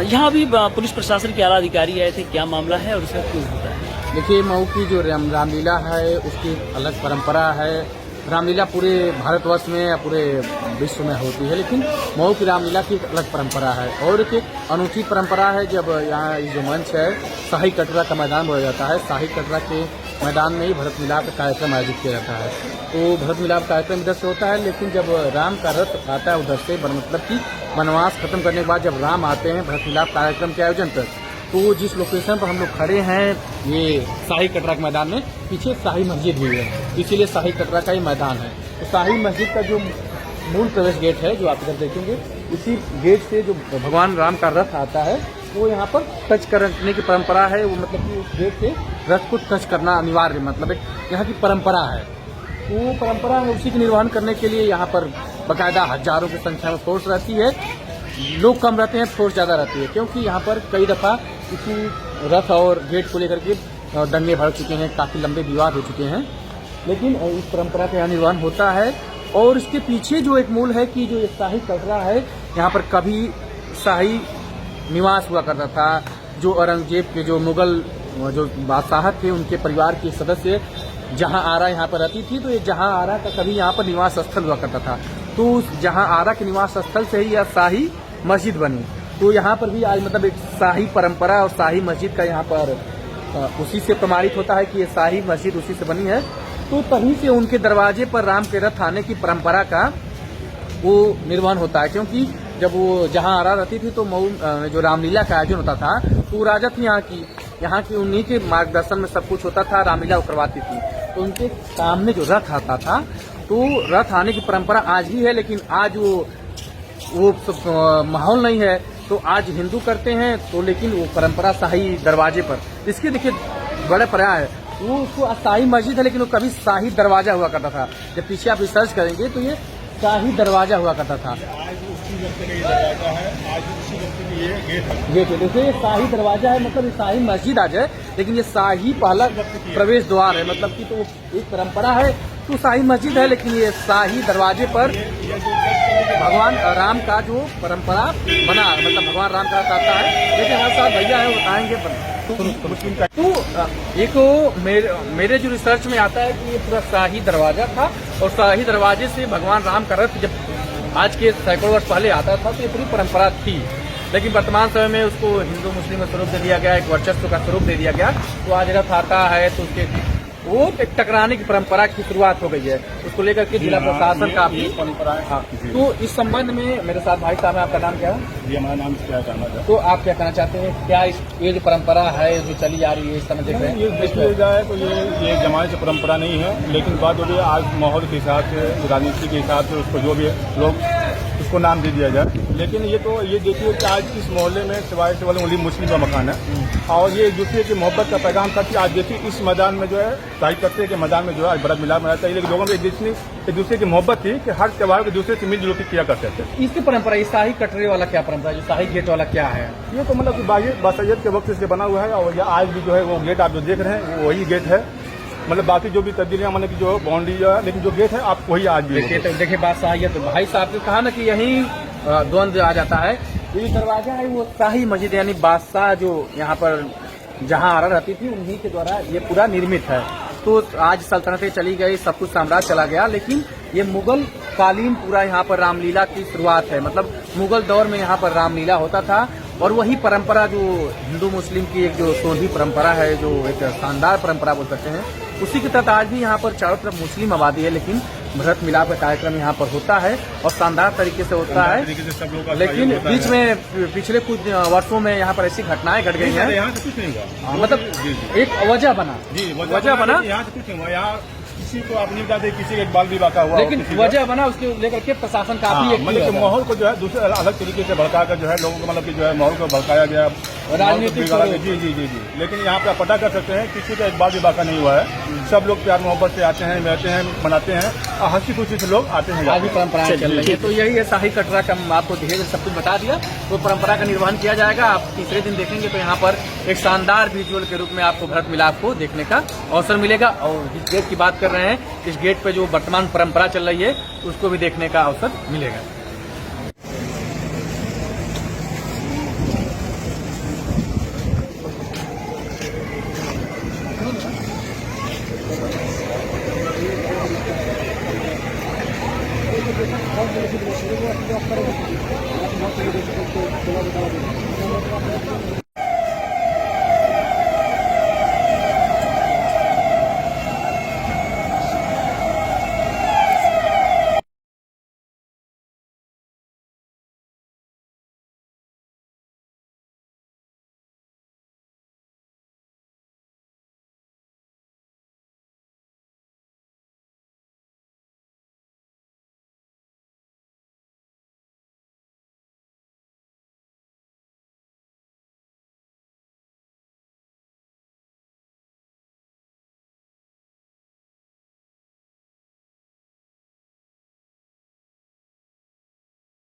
यहाँ भी पुलिस प्रशासन के आला अधिकारी आए थे, क्या मामला है और उसका क्यों होता है? देखिए, मऊ की जो रामलीला है उसकी अलग परंपरा है। रामलीला पूरे भारतवर्ष में या पूरे विश्व में होती है, लेकिन मऊ की रामलीला की एक अलग परंपरा है और एक अनूठी परंपरा है। जब यहाँ जो मंच है शाही कटरा का मैदान बोला जाता है, शाही कटरा के मैदान में ही भरत मिलाप का कार्यक्रम आयोजित किया जाता है। तो भरत मिलाप कार्यक्रम इधर से होता है, लेकिन जब राम का रथ आता है उधर से, मतलब कि वनवास खत्म करने के बाद जब राम आते हैं भरत मिलाप कार्यक्रम के आयोजन तक, तो जिस लोकेशन पर हम लोग खड़े हैं ये शाही कटरा के मैदान में, पीछे शाही मस्जिद भी है, इसीलिए शाही कटरा का ही मैदान है। तो शाही मस्जिद का जो मूल प्रवेश गेट है जो आप इधर देखेंगे, इसी गेट से जो भगवान राम का रथ आता है वो यहाँ पर टच करने की परंपरा है। वो मतलब कि उस गेट से रथ को टच करना अनिवार्य, मतलब एक यहाँ की परंपरा है। तो वो परंपरा है, उसी के निर्वहन करने के लिए यहाँ पर बाकायदा हजारों की संख्या में फोर्स रहती है। लोग कम रहते हैं, फोर्स ज़्यादा रहती है, क्योंकि यहाँ पर कई दफ़ा इसी रथ और गेट को लेकर के दंगे भड़ चुके हैं, काफ़ी लंबे विवाद हो चुके हैं। लेकिन इस परंपरा का निर्वहन होता है और इसके पीछे जो एक मूल है कि जो ये शाही कटरा है, यहाँ पर कभी शाही निवास हुआ करता था। जो औरंगजेब के जो मुगल जो बादशाह थे उनके परिवार के सदस्य जहां आरा यहाँ पर रहती थी, तो ये जहां आरा का कभी यहाँ पर निवास स्थल हुआ करता था। तो जहां आरा के निवास स्थल से ही यह शाही मस्जिद बनी। तो यहाँ पर भी आज मतलब एक शाही परंपरा और शाही मस्जिद का यहाँ पर उसी से प्रमाणित होता है कि ये शाही मस्जिद उसी से बनी है। तो तभी से उनके दरवाजे पर राम के रथ आने की परंपरा का वो निर्वहन होता है, क्योंकि जब वो जहाँ आरा रहती थी तो मऊ जो रामलीला का आयोजन होता था तो राजा थी यहाँ की उन्हीं के मार्गदर्शन में सब कुछ होता था। रामलीला वो करवाती थी, तो उनके सामने जो रथ आता था, तो रथ आने की परंपरा आज भी है, लेकिन आज वो माहौल नहीं है। तो आज हिंदू करते हैं तो, लेकिन वो परंपरा शाही दरवाजे पर, इसके देखिए बड़े पर्याय है। वो उसको शाही मस्जिद है, लेकिन वो कभी शाही दरवाजा हुआ करता था। जब पीछे आप रिसर्च करेंगे तो ये शाही दरवाजा हुआ करता था। गेट है, देखिए ये शाही दरवाजा है, मतलब ये शाही मस्जिद आज है, लेकिन ये शाही पहला प्रवेश द्वार है। मतलब कि तो एक परंपरा है, तो शाही मस्जिद है, लेकिन ये शाही दरवाजे पर भगवान राम का जो परंपरा बना, मतलब भगवान राम का आता है। लेकिन हर साल भैया है वो बताएंगे तो एक मेरे जो रिसर्च में आता है कि ये पूरा शाही दरवाजा था और शाही दरवाजे से भगवान राम का रथ जब आज के सैकड़ों वर्ष पहले आता था तो ये पूरी परंपरा थी। लेकिन वर्तमान समय में उसको हिंदू मुस्लिम का स्वरूप दे दिया गया, एक वर्चस्व का स्वरूप दे दिया गया। तो आज रथ आता है तो उसके वो एक टकराने की परंपरा की शुरुआत हो गई है। उसको लेकर के जिला प्रशासन का भी परंपरा है। तो इस संबंध में मेरे साथ भाई साहब है, आपका नाम क्या है? जी, हमारा नाम क्या कहना है? तो आप क्या कहना चाहते हैं, क्या ये जो परंपरा है जो चली आ रही है इस समय देख रहे हैं? ये देखिए जाए तो ये जमाने से परंपरा नहीं है, लेकिन बात हो रही है आज माहौल के हिसाब से, राजनीति के हिसाब से उसको जो भी लोग उसको नाम दे दिया जाए। लेकिन ये देखिए कि आज इस मोहल्ले में सिवाय से वाले मुस्लिम का मकान है और ये एक दूसरे की मोहब्बत का पैगाम था कि आज देखिए इस मैदान में जो है शाही कटरे के मैदान में जो है आज भरत मिलाप मनाता है। लेकिन लोगों में एक दूसरे की मोहब्त थी कि हर त्योहार को दूसरे से मिलजुल के किया करते थे। इसकी परंपरा, इस शाही कटरे वाला क्या परंपरा, जो शाही गेट वाला क्या है? ये तो मतलब कि बासैयद के वक्त से बना हुआ है और आज भी जो है वो गेट आप जो देख रहे हैं वो वही गेट है। मतलब बाकी जो भी तब्दीलियां मतलब कि जो बाउंड्री है, लेकिन जो गेट है आप वही आज भी देखिए बात शाही है। तो भाई साहब ने कहा ना कि यही द्वंद्व आ जाता है। ये दरवाजा है वो शाही मस्जिद, यानी बादशाह जो यहाँ पर जहाँ आरा रहती थी उन्हीं के द्वारा ये पूरा निर्मित है। तो आज सल्तनतें चली गई, सब कुछ साम्राज्य चला गया, लेकिन ये मुगल कालीन पूरा यहाँ पर रामलीला की शुरुआत है। मतलब मुगल दौर में यहाँ पर रामलीला होता था और वही परंपरा जो हिंदू मुस्लिम की एक जो सोलहवीं परंपरा है, जो एक शानदार परंपरा बोल सकते हैं, उसी के तहत आज भी यहाँ पर चारों तरफ मुस्लिम आबादी है, लेकिन भरत मिलाप का कार्यक्रम यहाँ पर होता है और शानदार तरीके से होता है। लेकिन बीच में पिछले कुछ वर्षों में यहाँ पर ऐसी घटनाएं घट गई हैं, मतलब एक वजह बना यहाँ से कुछ नहीं हुआ। यहाँ किसी को आप नहीं बताते, किसी के बाल विवाह का हुआ, लेकिन वजह बना उसके लेकर के प्रशासन काफी मतलब माहौल को जो है दूसरे अलग तरीके से भड़का कर जो है लोगों को मतलब कि जो है माहौल को भड़काया गया, राजनीतिक। जी। लेकिन यहाँ पे आप पता कर सकते हैं किसी का एक बाल विवाह का नहीं हुआ है। सब लोग प्यार मोहब्बत से आते हैं, रहते हैं, मनाते हैं और हंसी खुशी से लोग आते हैं। आज भी परंपराएं चल रही है। तो यही है शाही कटरा का, आपको धीरे सब कुछ बता दिया। तो परंपरा का निर्वहन किया जाएगा। आप तीसरे दिन देखेंगे तो यहाँ पर एक शानदार विजुअल के रूप में आपको भरत मिलाप को देखने का अवसर मिलेगा। और जिस गेट की बात कर रहे हैं, इस गेट पे जो वर्तमान परंपरा चल रही है उसको भी देखने का अवसर मिलेगा। बहुत बेनिफिट मिलेगा, वो आप करेंगे बहुत बेनिफिट